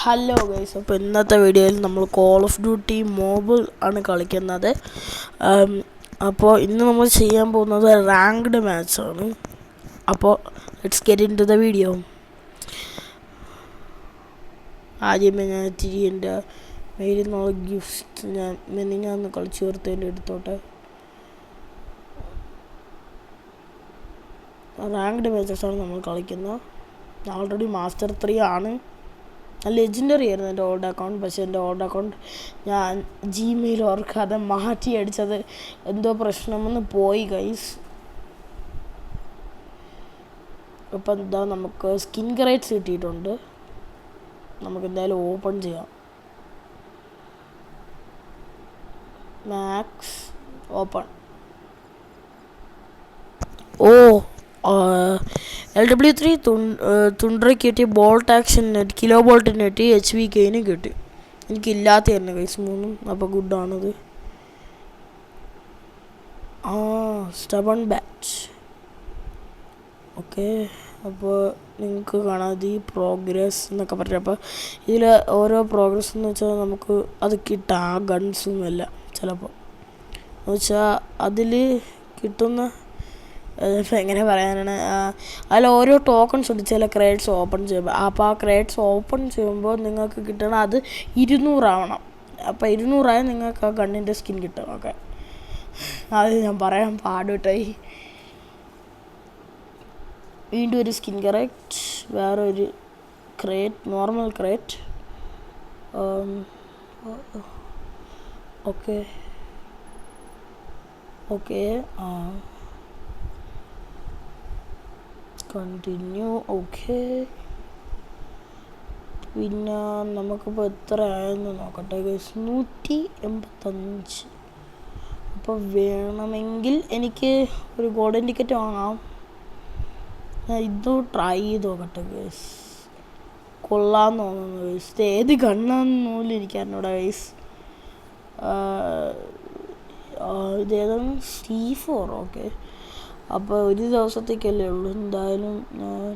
Hello guys, അപ്പോൾ ഇന്നത്തെ വീഡിയോയിൽ നമ്മൾ കോൾ ഓഫ് ഡ്യൂട്ടി മൊബൈൽ ആണ് കളിക്കുന്നത്. അപ്പോൾ ഇന്ന് നമ്മൾ ചെയ്യാൻ പോകുന്നത് റാങ്ക്ഡ് മാച്ചാണ്. അപ്പോൾ let's get into the video. ആദ്യമേ ഞാൻ ഇത്തിരി എൻ്റെ മെയിൽ നിന്നുള്ള ഗിഫ്റ്റ് ഞാൻ കളിച്ചു ചേർത്തതിൻ്റെ എടുത്തോട്ടെ. റാങ്ക്ഡ് മാച്ചസാണ് നമ്മൾ കളിക്കുന്നത്. ഓൾറെഡി മാസ്റ്റർ 3 ആണ്. ലെജൻഡറി ആയിരുന്നു എൻ്റെ ഓൾഡ് അക്കൗണ്ട്. പക്ഷേ എൻ്റെ ഓൾഡ് അക്കൗണ്ട് ഞാൻ ജിമെയിൽ ഓർക്കാതെ മാറ്റി അടിച്ചത് എന്തോ പ്രശ്നമെന്ന് പോയി ഗൈസ്. ഇപ്പം എന്താ, നമുക്ക് സ്കിൻ ക്രേറ്റ്സ് കിട്ടിയിട്ടുണ്ട്. നമുക്ക് എന്തായാലും ഓപ്പൺ ചെയ്യാം. Max open. LW3 തുണ്ടറയ്ക്ക് കിട്ടി, ബോൾട്ട് ആക്ഷൻ കിട്ടി, കിലോ ബോൾട്ടിന് കിട്ടി, HVKന് കിട്ടി. എനിക്കില്ലാത്തതായിരുന്നു കൈസ് 3. അപ്പോൾ ഗുഡാണത്. Stubborn bat. ഓക്കെ, അപ്പോൾ നിങ്ങൾക്ക് കാണാം ഈ പ്രോഗ്രസ് എന്നൊക്കെ പറഞ്ഞത്. അപ്പോൾ ഇതിൽ ഓരോ പ്രോഗ്രസ് എന്ന് വെച്ചാൽ നമുക്ക് അത് കിട്ടാം, ആ ഗൺസും എല്ലാം ചിലപ്പോൾ എന്ന് വെച്ചാൽ അതിൽ കിട്ടുന്ന എങ്ങനെ പറയാനാണ്, അതിൽ ഓരോ ടോക്കൺസ് ഉണ്ട് ചില ക്രേറ്റ്സ് ഓപ്പൺ ചെയ്യുമ്പോൾ. അപ്പോൾ ആ ക്രേറ്റ്സ് ഓപ്പൺ ചെയ്യുമ്പോൾ നിങ്ങൾക്ക് കിട്ടണം അത് 200 ആവണം. അപ്പോൾ 200 ആയാൽ നിങ്ങൾക്ക് ആ ഗണ്ണിൻ്റെ സ്കിൻ കിട്ടും. ഓക്കെ, അത് ഞാൻ പറയാൻ പാടുവിട്ടായി. വീണ്ടും ഒരു സ്കിൻ ക്രേറ്റ്, വേറെ ഒരു crate, normal crate. Okay okay continue. Okay, പിന്നെ നമുക്കിപ്പോൾ എത്ര ആയെന്ന് നോക്കട്ടെ ഗൈസ്. 185. അപ്പോൾ വേണമെങ്കിൽ എനിക്ക് ഒരു ഗോൾഡൻ ടിക്കറ്റ് വാങ്ങാം. ഞാൻ ഇത് ട്രൈ ചെയ്ത് നോക്കട്ടെ ഗൈസ്. കൊള്ളാമെന്ന് തോന്നുന്നു ഗൈസ്. ഇത് ഏത് ഗണ്ണാന്ന് പോലും എനിക്കറിഞ്ഞൂടാ ഗൈസ്. ഇതേതാണ് C4. ഓക്കെ, അപ്പോൾ ഒരു ദിവസത്തേക്കല്ലേ ഉള്ളൂ എന്തായാലും ഞാൻ.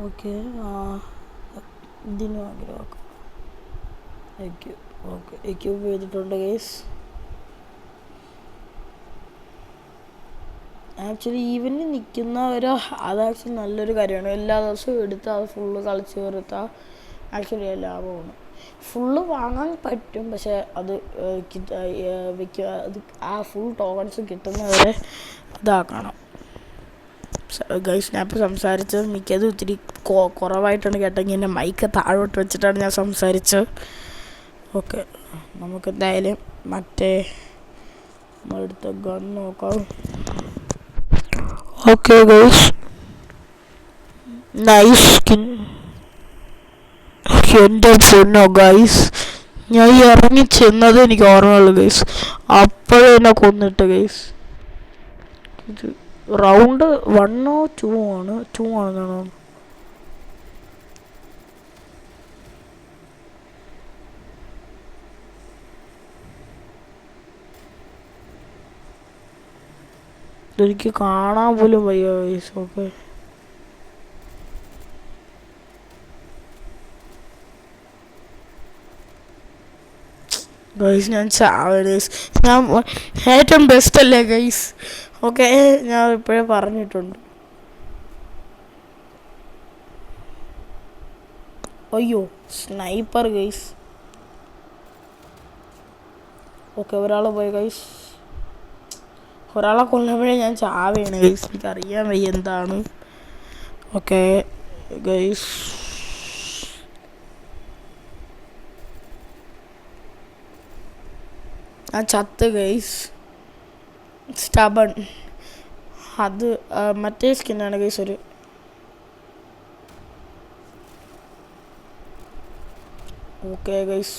ഓക്കെ, ഇതിന് ആഗ്രഹമാക്കാം. ഓക്കെ, എക്യൂപ്പ് ചെയ്തിട്ടുണ്ട് ഗൈസ്. ആക്ച്വലി ഈവനിൽ നിൽക്കുന്നവരോ അത് ആക്ച്വലി നല്ലൊരു കാര്യമാണ്. എല്ലാ ദിവസവും എടുത്ത് അത് ഫുള്ള് കളിച്ച് തീർത്താൽ ആക്ച്വലി ലാഭമാണ്. ഫുള്ള് വാങ്ങാൻ പറ്റും, പക്ഷേ അത് അത് ആ ഫുൾ ടോക്കൺസ് കിട്ടുന്നവരെ ഇതാക്കണം ഗൈസ്. ഞാൻ ഇപ്പോൾ സംസാരിച്ചത് മിക്കതും ഇത്തിരി കുറവായിട്ടാണ് കേട്ടെങ്കിൽ എൻ്റെ മൈക്ക് താഴോട്ട് വെച്ചിട്ടാണ് ഞാൻ സംസാരിച്ചത്. ഓക്കെ, നമുക്ക് എന്തായാലും മറ്റേ നമ്മളെടുത്ത ഗൺ നോക്കാം. Okay guys, nice skin. എൻ്റെ പൊന്നോ ഗൈസ്, ഞാൻ ഇറങ്ങി ചെന്നത് എനിക്ക് ഓർമ്മയുള്ളൂ ഗൈസ്. അപ്പോഴേ എന്നെ കൊന്നിട്ട് ഗൈസ്. ഇത് റൗണ്ട് 1 or 2 ആണ്. 2 ആണെന്നാണോ? ഇതെനിക്ക് കാണാൻ പോലും വയ്യ ഗൈസ്. ഓക്കെ, ഗൈസ് ഞാൻ ഗൈസ്, ഞാൻ ഏറ്റവും ബെസ്റ്റ് അല്ലേ ഗൈസ്. ഓക്കെ, ഞാൻ ഇപ്പോഴേ പറഞ്ഞിട്ടുണ്ട്. അയ്യോ, സ്നൈപ്പർ ഗൈസ്. ഓക്കെ, ഒരാൾ പോയി ഗൈസ്. ഒരാളെ കൊല്ലുമ്പോഴേ ഞാൻ ചാവേണ് ഗൈസ്. എനിക്കറിയാൻ വയ്യ എന്താണ്. ഓക്കെ ഗൈസ്, ആ ചത്ത് ഗൈസ്. സ്റ്റബൺ, അത് മറ്റേ സ്കിന്നാണ് ഗൈസ്. ഒരു ഓക്കെ ഗൈസ്,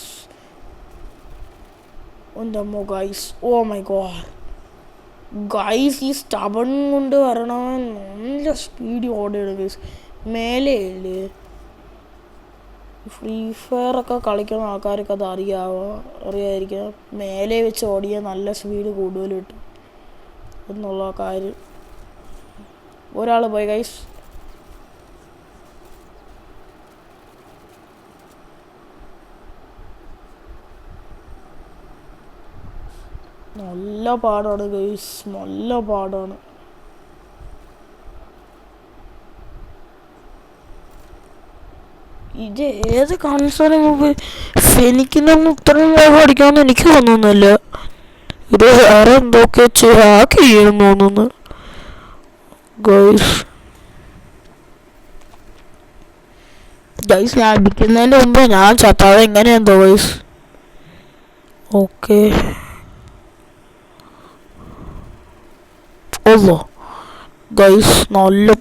ഒന്നമ്മോ guys. Oh my god guys, ഈ സ്റ്റബൺ കൊണ്ട് വരണം നല്ല സ്പീഡ് ഓടുകയാണ് ഗൈസ്. മേലെയല്ലേ ഫ്രീ ഫയർ ഒക്കെ കളിക്കുന്ന ആൾക്കാർക്ക് അത് അറിയാതിരിക്കാം. മേലെ വെച്ച് ഓടിയാൽ നല്ല സ്പീഡ് കൂടുതൽ കിട്ടും എന്നുള്ള കാര്യം. ഒരാൾ പോയി ഗൈസ്. നല്ല പാടാണ് ഗൈസ്, നല്ല പാടാണ്. ഇത് ഏത് കൺസോള എനിക്കിന്നൊന്നും ഇത്രയും വേഗം അടിക്കാമെന്ന് എനിക്ക് തോന്നുന്നില്ല. ഇത് വേറെ എന്തൊക്കെ ഹാക്ക് ചെയ്യണം തോന്നുന്നു ഗൈസ്. ഞാൻ അടിക്കുന്നതിന് മുമ്പ് ഞാൻ ചത്താതെ എങ്ങനെയെന്തോ ഗൈസ്. ഓക്കെ ഓ ഗൈസ് നല്ല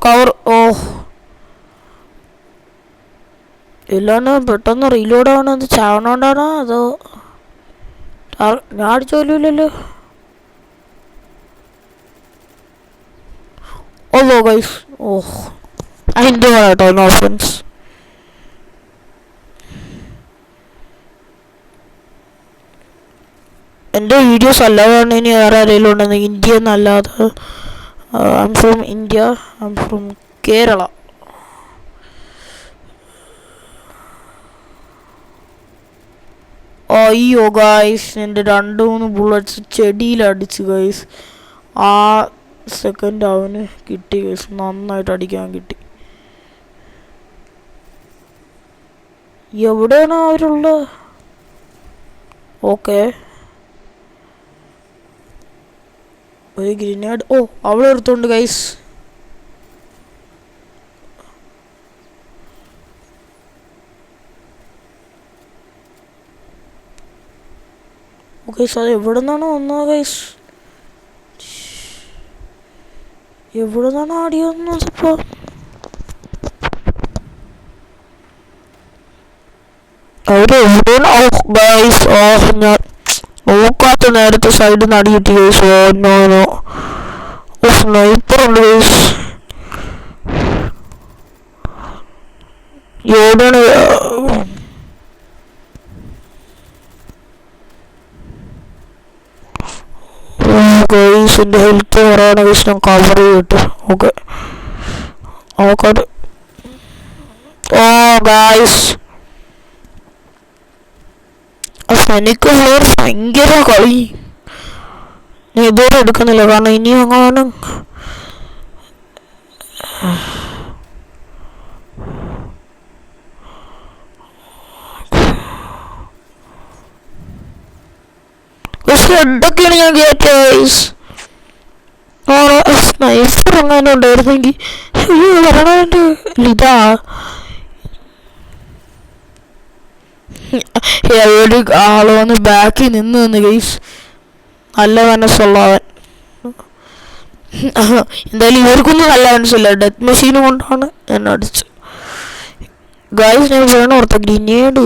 കവർ. ഓ ഇല്ലാണ്ട് പെട്ടെന്ന് റീലോഡ് ആവണത് ചാവണോണ്ടാണോ അതോ ഞാൻ അടിച്ചോല്ലല്ലോ? ഓ ഗൈസ് അതിൻ്റെ കേട്ടോ നോ ഫ്രണ്ട്സ്. എൻ്റെ വീഡിയോസ് അല്ലാതാണ് ഇനി വേറെ ആരെങ്കിലും ഉണ്ടെങ്കിൽ ഇന്ത്യ എന്നല്ലാതെ. I am from India, I am from Kerala. അയ്യോ ഗൈസ്, എൻ്റെ 2-3 ബുള്ളറ്റ്സ് ചെടിയിലടിച്ച് ഗൈസ്. ആ സെക്കൻഡ് അവന് കിട്ടി ഗൈസ്, നന്നായിട്ട് അടിക്കാൻ കിട്ടി. എവിടെയാണ് അവരുള്ളത്? ഓക്കെ ഒരു ഗ്രിനേഡ്. ഓ അവിടെ എടുത്തോണ്ട് ഗൈസ്. ഓക്കെ അത് എവിടെ നിന്നാണ് വന്നത് ഗൈസ്? എവിടെ നിന്നാണ് ആടി വന്നത് ഇപ്പോൾ? അവരെവിടെയാണ് ഗൈസ്? ഞാൻ നോക്കാത്ത നേരത്തെ സൈഡിൽ നിന്ന് അടി കിട്ടി ഗൈസ്. ഓ നോ നോ, സ്നൈപ്പറുണ്ട് ഗൈസ്. എവിടെയാണ് ഗൈസ്? എൻ്റെ ഹെൽത്ത് കുറവാണ് ഗൈസ്, ഞാൻ കവർ ചെയ്തിട്ട്. ഓക്കെ നോക്കട്ടെ. ഓ ഗൈസ് എനിക്ക് ഭയങ്കര കളി. ഞാൻ ഇതുവരെ എടുക്കുന്നില്ല കാരണം ഇനി അങ്ങനെ എന്തൊക്കെയാണ് ഞാൻ കേട്ടത്. സ്നൈപ്പർ അങ്ങനെ ഉണ്ടായിരുന്നെങ്കിൽ വരണുണ്ട്. ഇതാ ഒരു ആള് വന്ന് ബാക്കിൽ നിന്ന് ഗൈസ്, നല്ല മനസ്സുള്ളവൻ. എന്തായാലും ഇവർക്കൊന്നും നല്ല മനസ്സില്ല, ഡെത്ത് മെഷീൻ കൊണ്ടാണ് എന്നെ അടിച്ചത് ഗൈസ്. ഞാൻ വേണം ഓർത്ത ഗ്രിനേഡ്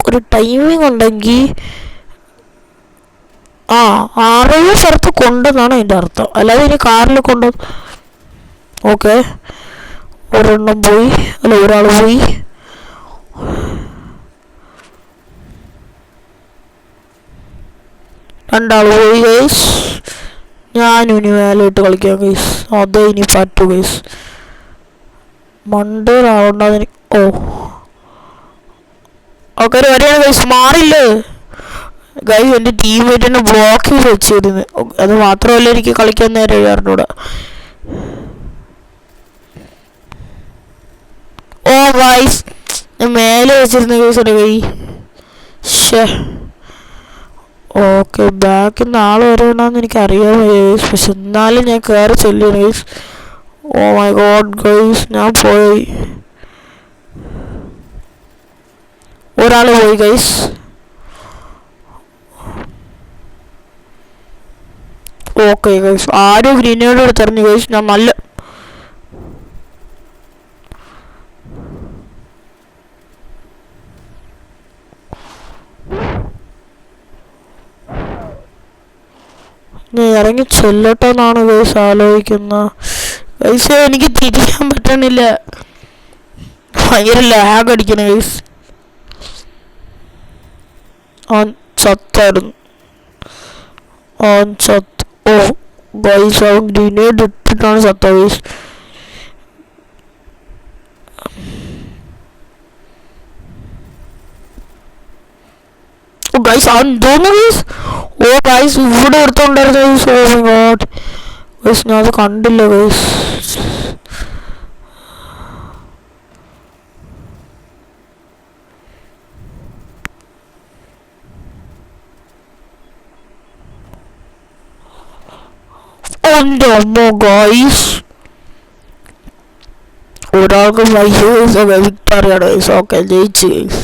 ഒരു ടൈമിങ് ഉണ്ടെങ്കിൽ 6 സ്ഥലത്ത് കൊണ്ടെന്നാണ് അതിൻ്റെ അർത്ഥം, അല്ലാതെ ഇനി കാറിൽ കൊണ്ടു. ഓക്കെ ഒരെണ്ണം പോയി, അല്ല ഒരാൾ പോയി. രണ്ടാൾ പോയി ഗൈസ്. ഞാനും ഇനി മേലോട്ട് കളിക്കാം ഗൈസ്, അതേ ഇനി പറ്റൂ ഗൈസ്. മണ്ടേലാവണ്ടെന്ന് ഓ ആൾക്കാർ വരെയാണ് ഗൈസ്. മാറില്ലേ ഗൈസ്? എൻ്റെ ടീംമേറ്റിനെ ബ്ലോക്ക് ചെയ്ത് വെച്ചിരുന്നു. അത് മാത്രമല്ല എനിക്ക് കളിക്കാൻ നേരെ അറിഞ്ഞൂടാ. ഓ ഗൈസ് മേലെ വെച്ചിരുന്ന ഗൈസ് എൻ്റെ കൈ. ഷേ ഓക്കെ ബാക്കിൽ നിന്ന് ആൾ വരണമെന്ന് എനിക്കറിയാൻ ഗൈസ്, പക്ഷെ എന്നാലും ഞാൻ കയറി ചെല്ലുന്നു guys. Oh my god guys ഞാൻ പോയി. ഒരാൾ പോയി ഗൈസ്. ഓക്കെ ഗൈസ് ആരും ഗ്രീനേഡ് എടുത്തെറിഞ്ഞു ഗൈസ്. ഞാൻ നല്ല ഞാൻ ഇറങ്ങി ചെല്ലട്ടെന്നാണ് ഗൈസ് ആലോചിക്കുന്നത്. ഗൈസ് എനിക്ക് തിരിക്കാൻ പറ്റണില്ല, ഭയങ്കര ലാഗ് അടിക്കണ ഗൈസ്. ചത്തായിരുന്നു ചത്ത്. ഓ ഗൈസ് അവൻ ഗ്രീനേഡ് ഇട്ടിട്ടാണ് ചത്ത ഗൈസ്. ഗൈസ് അവൻ തോന്നുന്നു ഗൈസ്. ഓ ഗൈസ് ഇവിടെ എടുത്തോണ്ടായിരുന്നു guys. Oh my god guys ഞാൻ അത് കണ്ടില്ല ഗൈസ്. എൻ്റെ അമ്മോ ഗൈസ് ഒരാൾക്ക് വിക്ടോറിയാണ് ഗൈസ്. ഓക്കെ ജയിച്ചു ഗൈസ്.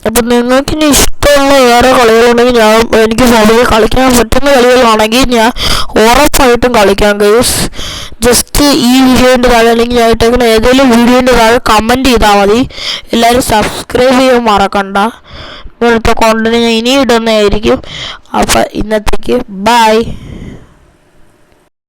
അപ്പം നിങ്ങൾക്ക് ഇനി ഇഷ്ടമുള്ള വേറെ കളികളുണ്ടെങ്കിൽ എനിക്ക് ഫോണിൽ കളിക്കാൻ പറ്റുന്ന കളികളാണെങ്കിൽ ഞാൻ ഉറപ്പായിട്ടും കളിക്കാം ഗൈസ്. ജസ്റ്റ് ഈ വീഡിയോൻ്റെ താഴെ അല്ലെങ്കിൽ ഞാൻ ഇട്ടേക്കുന്ന ഏതെങ്കിലും വീഡിയോൻ്റെ താഴെ കമൻറ്റ് ചെയ്താൽ മതി. എല്ലാവരും സബ്സ്ക്രൈബ് ചെയ്യാൻ മറക്കണ്ട. ഇപ്പോഴത്തെ കോണ്ടന്റ് ഞാൻ ഇനി ഇടുന്നതായിരിക്കും. അപ്പം ഇന്നത്തേക്ക് ബൈ.